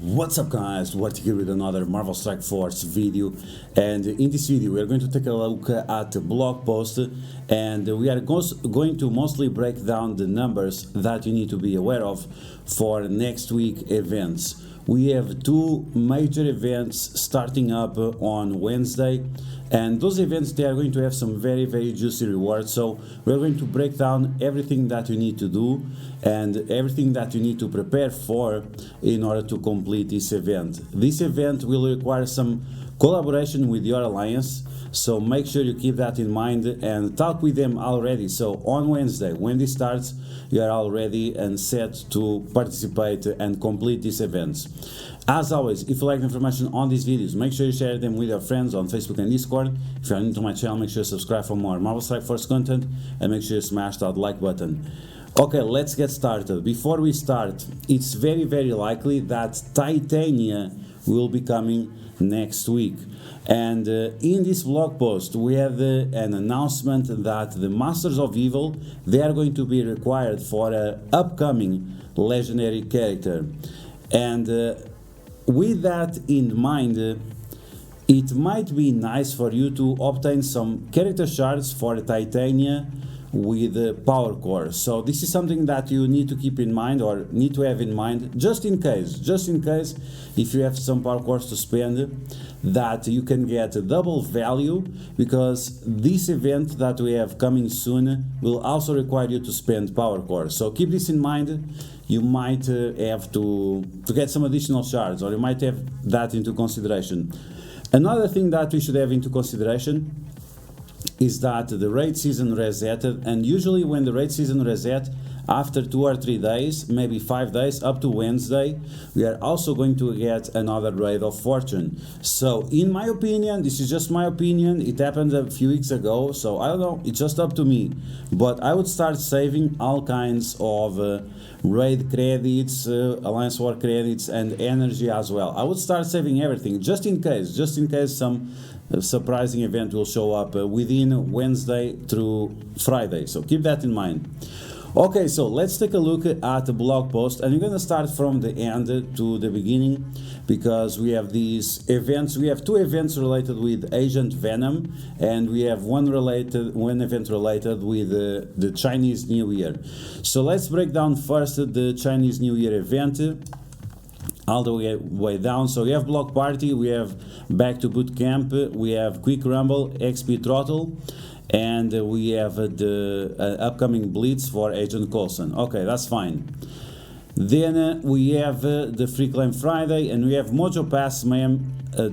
What's up guys, DuArktik here with another Marvel Strike Force video, and in this video we are going to take a look at the blog post, and we are going to mostly break down the numbers that you need to be aware of for next week events. We have two major events starting up on Wednesday, and those events, they are going to have some very juicy rewards. So we're going to break down everything that you need to do and everything that you need to prepare for in order to complete this event. This event will require some collaboration with your alliance, so make sure you keep that in mind and talk with them already. So on Wednesday, when this starts, you are all ready and set to participate and complete these events. As always, if you like the information on these videos, make sure you share them with your friends on Facebook and Discord. If you are new to my channel, make sure you subscribe for more Marvel Strike Force content, and make sure you smash that like button. Okay, let's get started. Before we start, it's very likely that Titania will be coming next week, and in this blog post we have an announcement that the Masters of Evil, they are going to be required for an upcoming legendary character, and with that in mind, it might be nice for you to obtain some character shards for Titania with the power core. So this is something that you need to keep in mind, or need to have in mind, just in case if you have some power cores to spend, that you can get a double value, because this event that we have coming soon will also require you to spend power cores. So keep this in mind. You might have to get some additional shards, or you might have that into consideration. Another thing that we should have into consideration is that the raid season resetted, and usually when the raid season reset, after 2 or 3 days, maybe 5 days, up to Wednesday, we are also going to get another raid of fortune. So in my opinion, this is just my opinion, it happened a few weeks ago, so I don't know, it's just up to me, but I would start saving all kinds of raid credits, alliance war credits, and energy as well. I would start saving everything just in case some surprising event will show up within Wednesday through Friday, so keep that in mind. Okay, so let's take a look at the blog post, and we're going to start from the end to the beginning, because we have these events. We have 2 events related with Agent Venom, and we have one event related with the Chinese New Year. So let's break down first the Chinese New Year event all the way down. So we have Block Party, we have Back to Boot Camp, we have Quick Rumble, XP Throttle, and we have the upcoming Blitz for Agent Coulson. Okay, that's fine. Then we have the Free Claim Friday, and we have Mojo Pass Mayhem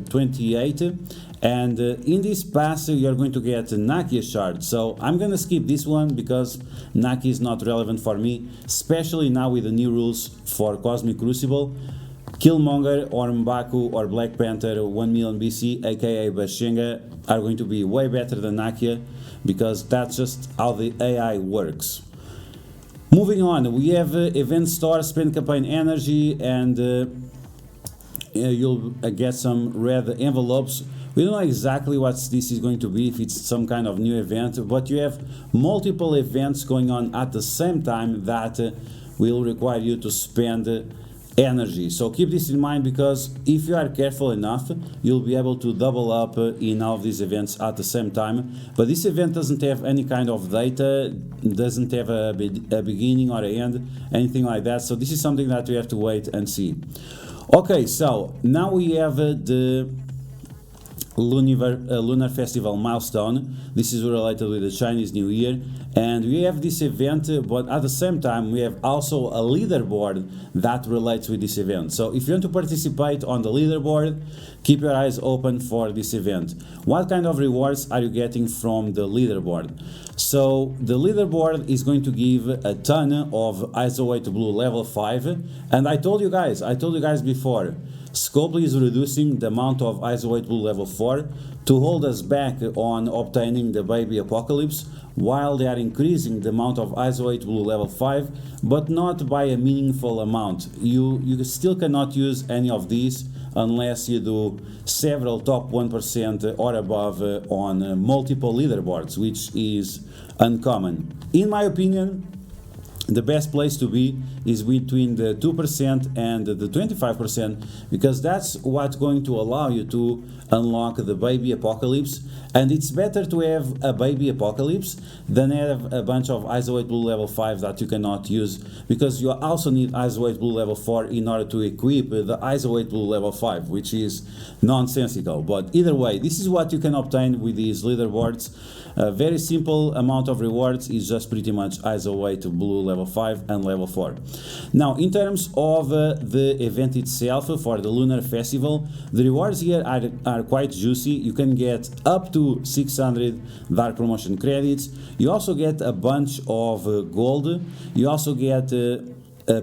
28, and in this pass you're going to get Nakia shard. So I'm gonna skip this one because Nakia is not relevant for me, especially now with the new rules for Cosmic Crucible. Killmonger or M'Baku or Black Panther 1 million BC, aka Bashenga, are going to be way better than Nakia, because that's just how the AI works. Moving on, we have event store, spend campaign energy, and you'll get some red envelopes. We don't know exactly what this is going to be, if it's some kind of new event, but you have multiple events going on at the same time that will require you to spend energy. So keep this in mind, because if you are careful enough, you'll be able to double up in all of these events at the same time. But this event doesn't have any kind of data, doesn't have a beginning or an end, anything like that. So this is something that we have to wait and see. Okay, so now we have the Lunar Festival Milestone. This is related with the Chinese New Year, and we have this event, but at the same time we have also a leaderboard that relates with this event. So if you want to participate on the leaderboard, keep your eyes open for this event. What kind of rewards are you getting from the leaderboard? So the leaderboard is going to give a ton of ISO 8 Blue level 5, and I told you guys before, Scopely is reducing the amount of ISO 8 Blue level 4 to hold us back on obtaining the Baby Apocalypse, while they are increasing the amount of ISO 8 Blue level 5, but not by a meaningful amount. You still cannot use any of these unless you do several top 1% or above on multiple leaderboards, which is uncommon. In my opinion, the best place to be is between the 2% and the 25%, because that's what's going to allow you to unlock the baby apocalypse. And it's better to have a baby apocalypse than have a bunch of isolate blue level 5 that you cannot use, because you also need isolate blue level 4 in order to equip the isolate blue level 5, which is nonsensical. But either way, this is what you can obtain with these leaderboards. A very simple amount of rewards is just pretty much isolate blue level 5 and level 4. Now, in terms of the event itself for the Lunar Festival, the rewards here are quite juicy. You can get up to 600 dark promotion credits. You also get a bunch of gold. You also get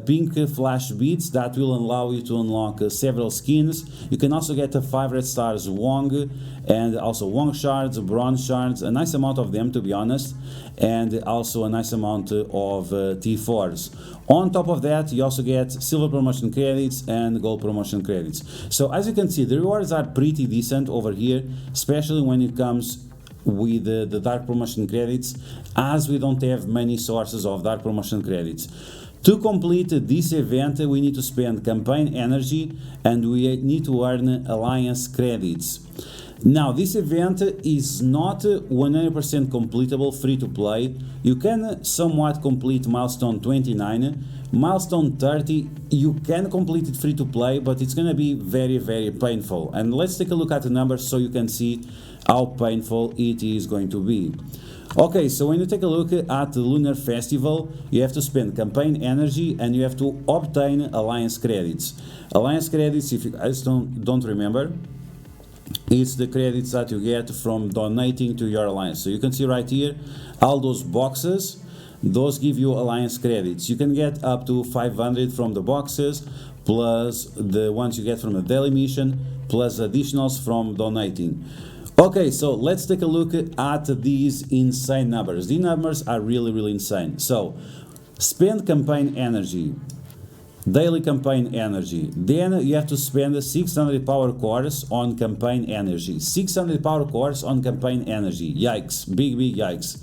pink flash beads that will allow you to unlock several skins. You can also get a 5 red stars Wong, and also Wong shards, bronze shards, a nice amount of them to be honest, and also a nice amount of T4s. On top of that, you also get silver promotion credits and gold promotion credits. So as you can see, the rewards are pretty decent over here, especially when it comes with the dark promotion credits, as we don't have many sources of dark promotion credits. To complete this event, we need to spend campaign energy and we need to earn alliance credits. Now, this event is not 100% completable free to play. You can somewhat complete Milestone 29. Milestone 30, you can complete it free to play, but it's gonna be very, very painful. And let's take a look at the numbers so you can see how painful it is going to be. Okay, so when you take a look at the Lunar Festival, you have to spend campaign energy and you have to obtain alliance credits. Alliance credits, if you guys don't remember, it's the credits that you get from donating to your alliance. So you can see right here, all those boxes, those give you alliance credits. You can get up to 500 from the boxes, plus the ones you get from the daily mission, plus additionals from donating. Okay, so let's take a look at these insane numbers. These numbers are really, really insane. So, spend campaign energy, daily campaign energy. Then you have to spend 600 power cores on campaign energy. 600 power cores on campaign energy. Yikes, big yikes.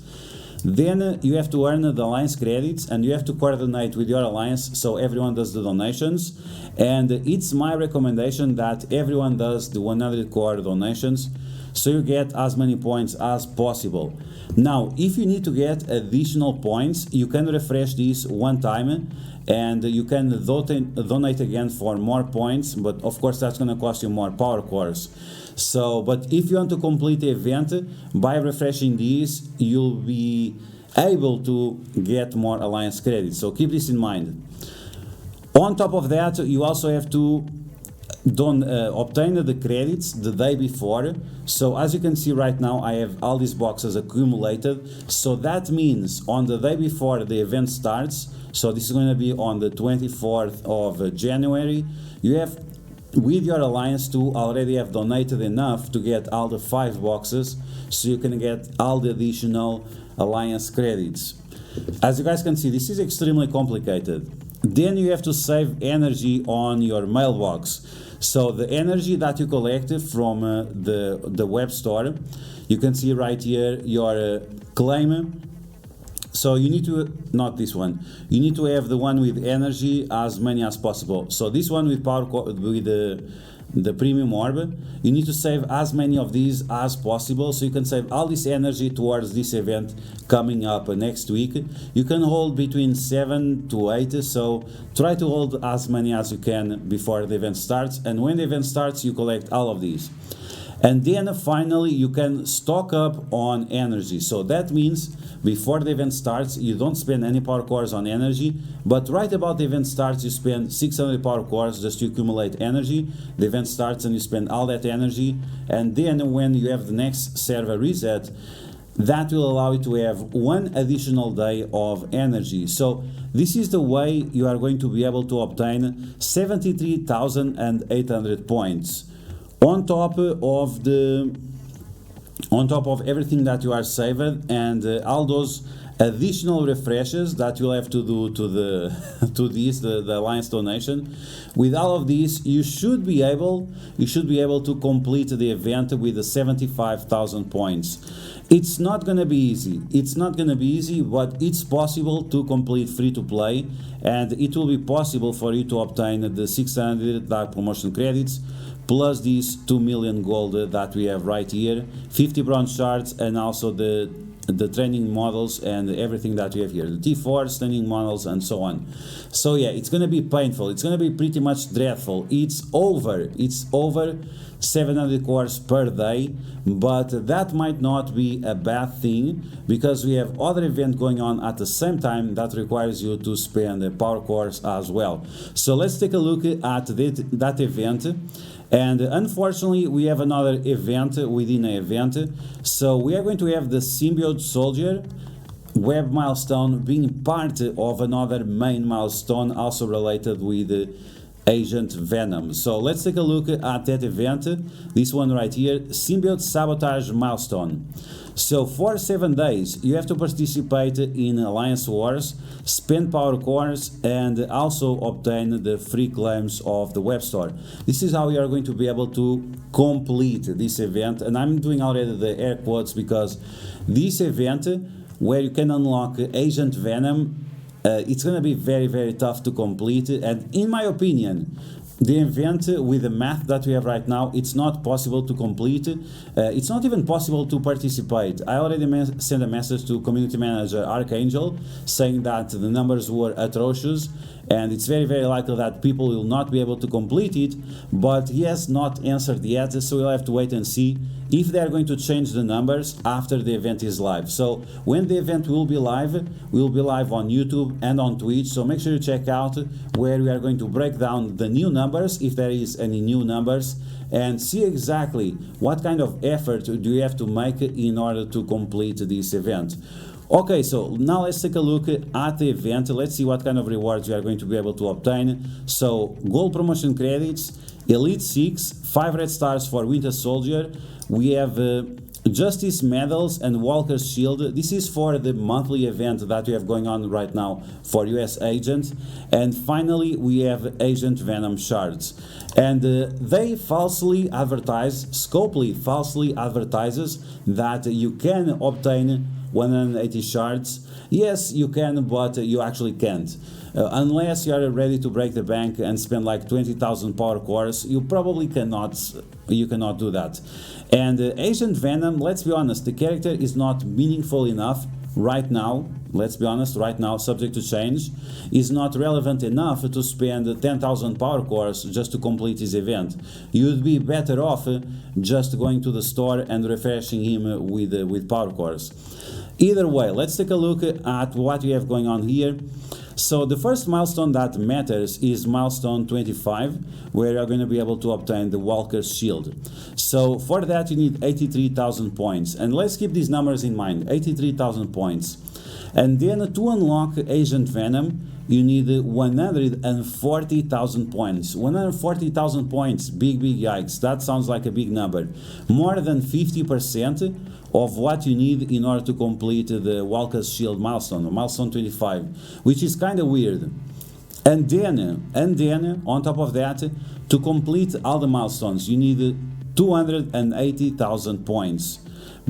Then you have to earn the alliance credits and you have to coordinate with your alliance so everyone does the donations. And it's my recommendation that everyone does the 100 core donations, so you get as many points as possible. Now, if you need to get additional points, you can refresh this one time and you can donate again for more points, but of course that's going to cost you more power cores. So, but if you want to complete the event, by refreshing these, you'll be able to get more alliance credits. So keep this in mind. On top of that, you also have to obtain the credits the day before. So as you can see right now, I have all these boxes accumulated. So that means on the day before the event starts, so this is going to be on the 24th of January, you have, with your alliance, to already have donated enough to get all the 5 boxes, so you can get all the additional alliance credits. As you guys can see, this is extremely complicated. Then you have to save energy on your mailbox. So the energy that you collect from the web store, you can see right here your claim. So you need to, not this one, you need to have the one with energy as many as possible. So this one with power, with the premium orb, you need to save as many of these as possible, so you can save all this energy towards this event coming up next week. You can hold between 7 to 8, so try to hold as many as you can before the event starts, and when the event starts you collect all of these. And then finally you can stock up on energy. So that means before the event starts you don't spend any power cores on energy, but right about the event starts you spend 600 power cores just to accumulate energy. The event starts and you spend all that energy, and then when you have the next server reset, that will allow you to have 1 additional day of energy. So this is the way you are going to be able to obtain 73,800 points. On top of everything that you are saved and all those additional refreshes that you'll have to do to the the Alliance donation. With all of these, you should be able to complete the event with the 75,000 points. It's not gonna be easy. It's not gonna be easy, but it's possible to complete free to play, and it will be possible for you to obtain the 600 dark promotion credits, plus these 2 million gold that we have right here, 50 bronze shards, and also the training models and everything that we have here, the T4 training models and so on. So yeah, it's gonna be painful. It's gonna be pretty much dreadful. It's over 700 cores per day, but that might not be a bad thing, because we have other event going on at the same time that requires you to spend power cores as well. So let's take a look at that event. And unfortunately, we have another event within an event. So we are going to have the Symbiote Soldier web milestone being part of another main milestone also related with Agent Venom. So let's take a look at that event. This one right here, Symbiote Sabotage Milestone. So for 7 days, you have to participate in Alliance Wars, spend power cores, and also obtain the free claims of the web store. This is how you are going to be able to complete this event. And I'm doing already the air quotes, because this event, where you can unlock Agent Venom, it's going to be very, very tough to complete. And in my opinion, the event with the math that we have right now, it's not possible to complete. It's not even possible to participate. I already sent a message to community manager Archangel saying that the numbers were atrocious, and it's very, very likely that people will not be able to complete it, but he has not answered yet, so we'll have to wait and see if they are going to change the numbers after the event is live. So when the event will be live on YouTube and on Twitch, so make sure you check out where we are going to break down the new numbers, if there is any new numbers, and see exactly what kind of effort do you have to make in order to complete this event. Okay, so now let's take a look at the event. Let's see what kind of rewards you are going to be able to obtain. So gold promotion credits, Elite 6, 5 red stars for Winter Soldier. We have Justice medals and Walker's Shield. This is for the monthly event that we have going on right now for US Agent. And finally, we have Agent Venom shards. And they falsely advertise, Scopely falsely advertises that you can obtain 180 shards. Yes, you can, but you actually can't. Unless you are ready to break the bank and spend like 20,000 power cores, you probably cannot do that. And Agent Venom, let's be honest, the character is not meaningful enough right now. Let's be honest, right now, subject to change, is not relevant enough to spend 10,000 power cores just to complete his event. You'd be better off just going to the store and refreshing him with power cores. Either way, let's take a look at what we have going on here. So the first milestone that matters is milestone 25, where you're going to be able to obtain the Walker's Shield. So for that you need 83,000 points, and let's keep these numbers in mind, 83,000 points. And then to unlock Agent Venom, you need 140,000 points. 140,000 points, big yikes, that sounds like a big number. More than 50% of what you need in order to complete the Walker's Shield milestone, milestone 25, which is kind of weird. And then, on top of that, to complete all the milestones, you need 280,000 points.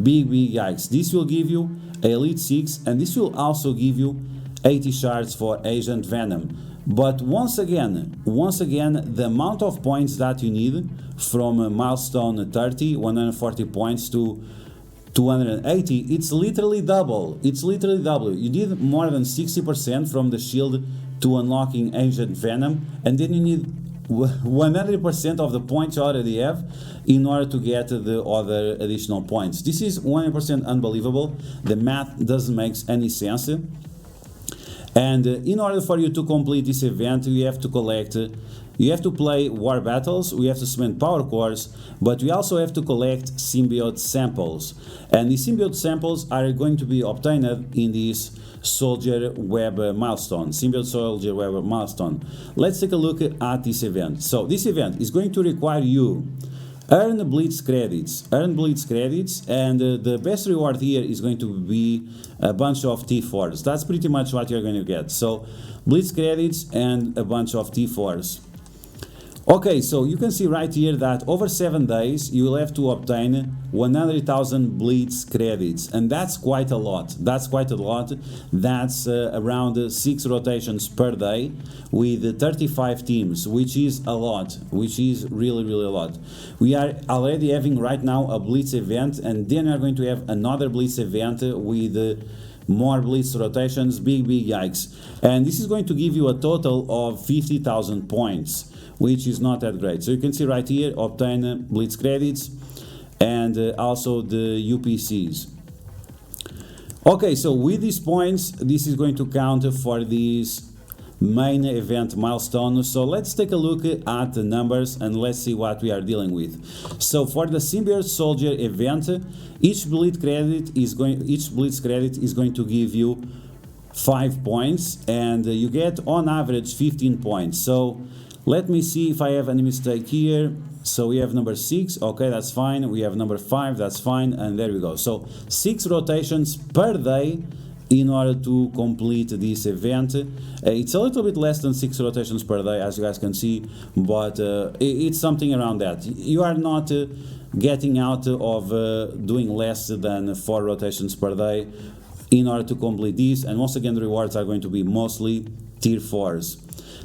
Big yikes. This will give you Elite 6, and this will also give you 80 shards for Agent Venom. But once again, the amount of points that you need from milestone 30, 140 points to 280, it's literally double. You need more than 60% from the shield to unlocking Agent Venom, and then you need 100% of the points you already have in order to get the other additional points. This is 100% unbelievable. The math doesn't make any sense. And in order for you to complete this event, you have to collect, you have to play war battles, we have to spend power cores, but we also have to collect symbiote samples. And the symbiote samples are going to be obtained in this Soldier Web milestone, Symbiote Soldier Web milestone. Let's take a look at this event. So this event is going to require you Earn Blitz credits. Earn Blitz credits, and the best reward here is going to be a bunch of T4s. That's pretty much what you're going to get. So Blitz credits and a bunch of T4s. Okay, so you can see right here that over 7 days you will have to obtain 100,000 Blitz credits, and that's quite a lot. That's quite a lot. That's around 6 rotations per day with 35 teams, which is a lot, which is really a lot. We are already having right now a Blitz event, and then we are going to have another Blitz event with more Blitz rotations, big yikes. And this is going to give you a total of 50,000 points, which is not that great. So you can see right here, obtain Blitz credits and also the UPCs. Okay, so with these points, this is going to count for this main event milestone. So let's take a look at the numbers and let's see what we are dealing with. So for the Symbiote Soldier event, each Blitz credit is going to give you 5 points, and you get on average 15 points. So let me see if I have any mistake here. So we have number 6, okay, that's fine. We have number 5, that's fine, and there we go. So 6 rotations per day in order to complete this event. It's a little bit less than 6 rotations per day, as you guys can see, but it's something around that. You are not getting out of doing less than 4 rotations per day in order to complete this, and once again the rewards are going to be mostly tier 4s.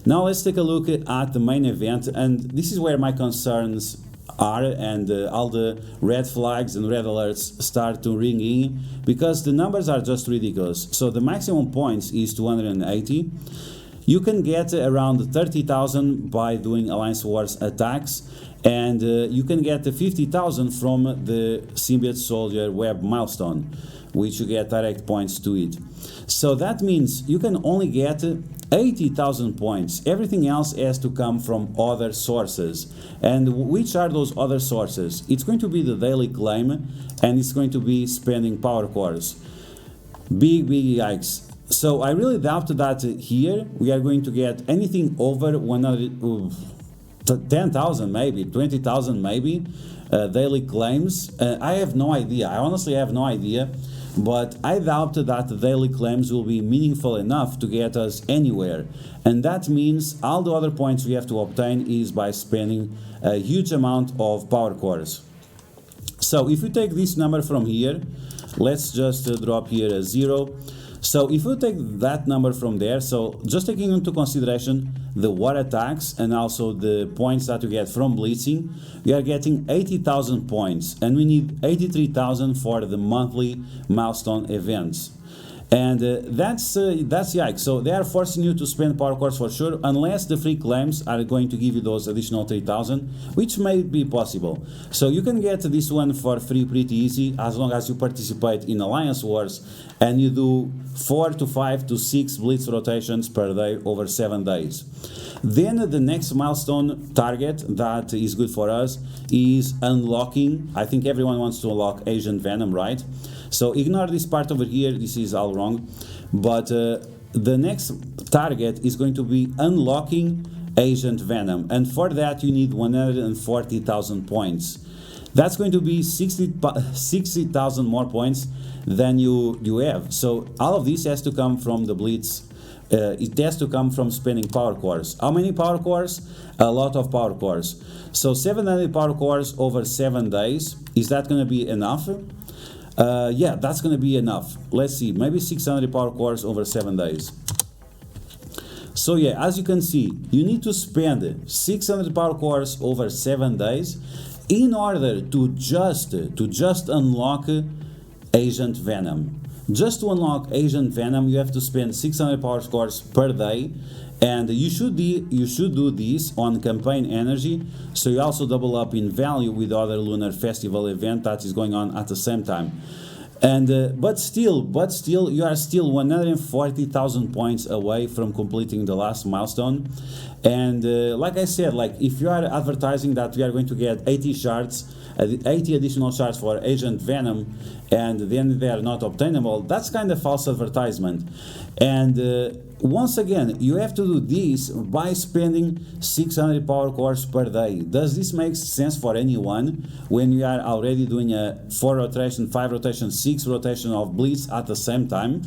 Now let's take a look at the main event, and this is where my concerns are, and all the red flags and red alerts start to ring in, because the numbers are just ridiculous. So the maximum points is 280. You can get around 30,000 by doing Alliance Wars attacks, and you can get 50,000 from the Symbiote Soldier Web Milestone, which you get direct points to it. So that means you can only get 80,000 points. Everything else has to come from other sources. And which are those other sources? It's going to be the daily claim, and it's going to be spending power cores. Big yikes. So I really doubt that here we are going to get anything over 10,000 maybe, 20,000 maybe, daily claims. I have no idea. I honestly have no idea. But I doubt that the daily claims will be meaningful enough to get us anywhere. And that means all the other points we have to obtain is by spending a huge amount of power cores. So if you take this number from here, let's just drop here a 0. So if you take that number from there, so just taking into consideration the war attacks and also the points that you get from blitzing, we are getting 80,000 points, and we need 83,000 for the monthly milestone events. And that's yikes. So they are forcing you to spend power cores for sure, unless the free claims are going to give you those additional 3,000, which may be possible. So you can get this one for free pretty easy, as long as you participate in Alliance Wars and you do 4 to 5 to 6 Blitz rotations per day over 7 days. Then the next milestone target that is good for us is unlocking. I think everyone wants to unlock Agent Venom, right? So ignore this part over here, this is all wrong. But the next target is going to be unlocking Agent Venom, and for that you need 140,000 points. That's going to be 60,000 more points than you have. So all of this has to come from the Blitz. It has to come from spending power cores. How many power cores? A lot of power cores. So 700 power cores over 7 days. Is that going to be enough? Yeah, that's going to be enough. Let's see, maybe 600 power cores over 7 days. So yeah, as you can see, you need to spend 600 power cores over 7 days in order to just unlock Agent Venom. Just to unlock Agent Venom, you have to spend 600 power cores per day, and you should do this on campaign energy, so you also double up in value with the other Lunar Festival event that is going on at the same time. And but still, you are still 140,000 points away from completing the last milestone. And like I said, like if you are advertising that we are going to get 80 shards, 80 additional shards for Agent Venom, and then they are not obtainable, that's kind of false advertisement. And once again, you have to do this by spending 600 power cores per day. Does this make sense for anyone when you are already doing a 4 rotation, 5 rotation, 6 rotation of Blitz at the same time?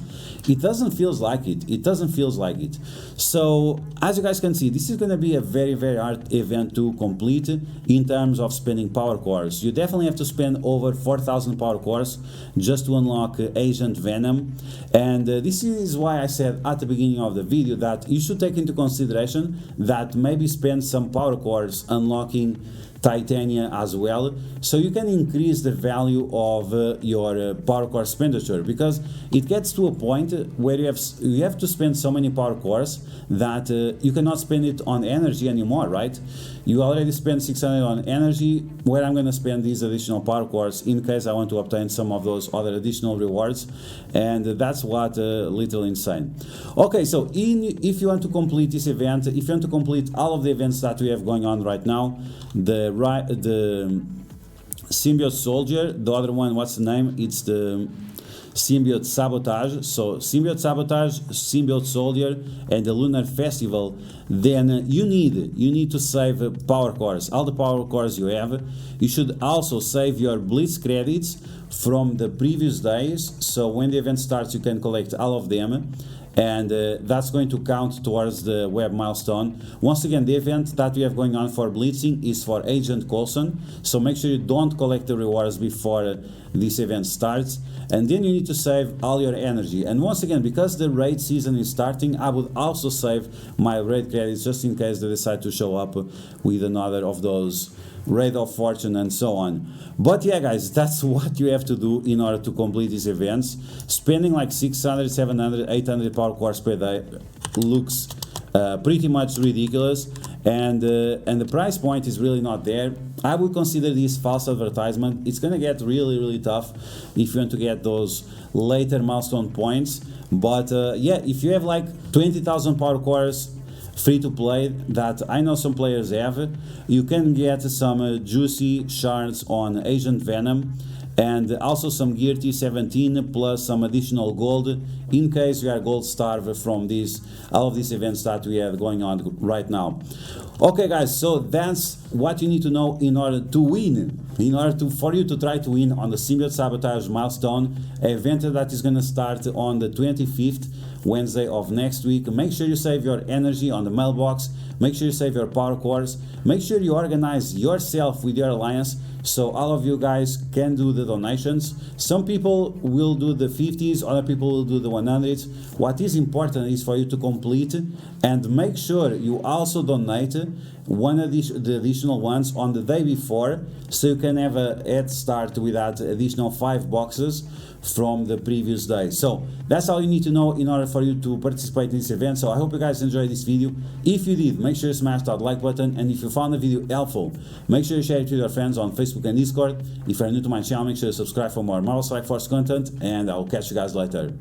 It doesn't feel like it. It doesn't feel like it. So as you guys can see, this is going to be a very, very hard event to complete in terms of spending power cores. You definitely have to spend over 4,000 power cores just to unlock Agent Venom. And this is why I said at the beginning of the video that you should take into consideration that maybe spend some power cores unlocking Titania as well, so you can increase the value of your power core expenditure, because it gets to a point where you have to spend so many power cores that you cannot spend it on energy anymore, right? You already spent 600 on energy, where I'm going to spend these additional power cores in case I want to obtain some of those other additional rewards, and that's what little insane. Okay, so if you want to complete this event, if you want to complete all of the events that we have going on right now, the Symbiote Soldier, the other one, what's the name? It's the Symbiote Sabotage. So Symbiote Sabotage, Symbiote Soldier, and the Lunar Festival. Then you need to save power cores, all the power cores you have. You should also save your Blitz credits from the previous days, so when the event starts you can collect all of them, and that's going to count towards the web milestone. Once again, the event that we have going on for blitzing is for Agent Coulson, so make sure you don't collect the rewards before this event starts, and then you need to save all your energy. And once again, because the raid season is starting, I would also save my raid credits just in case they decide to show up with another of those Raid of Fortune and so on. But yeah guys, that's what you have to do in order to complete these events. Spending like 600, 700, 800 power cores per day looks pretty much ridiculous, and the price point is really not there. I would consider this false advertisement. It's gonna get really tough if you want to get those later milestone points, but yeah, if you have like 20,000 power cores free to play that I know some players have, you can get some juicy shards on Agent Venom, and also some Gear T17 plus some additional gold in case you are gold starved from all of these events that we have going on right now. Okay guys, so that's what you need to know in order to win, for you to try to win on the Symbiote Sabotage milestone event that is going to start on the 25th, Wednesday of next week. Make sure you save your energy on the mailbox, make sure you save your power cores, make sure you organize yourself with your alliance so all of you guys can do the donations. Some people will do the 50s, other people will do the 100s. What is important is for you to complete and make sure you also donate one of the additional ones on the day before, so you can have a head start with that additional 5 boxes from the previous day. So that's all you need to know in order for you to participate in this event. So I hope you guys enjoyed this video. If you did, make sure you smash that like button, and if you found the video helpful, make sure you share it with your friends on Facebook and Discord. If you're new to my channel, make sure you subscribe for more Marvel Strike Force content, and I will catch you guys later.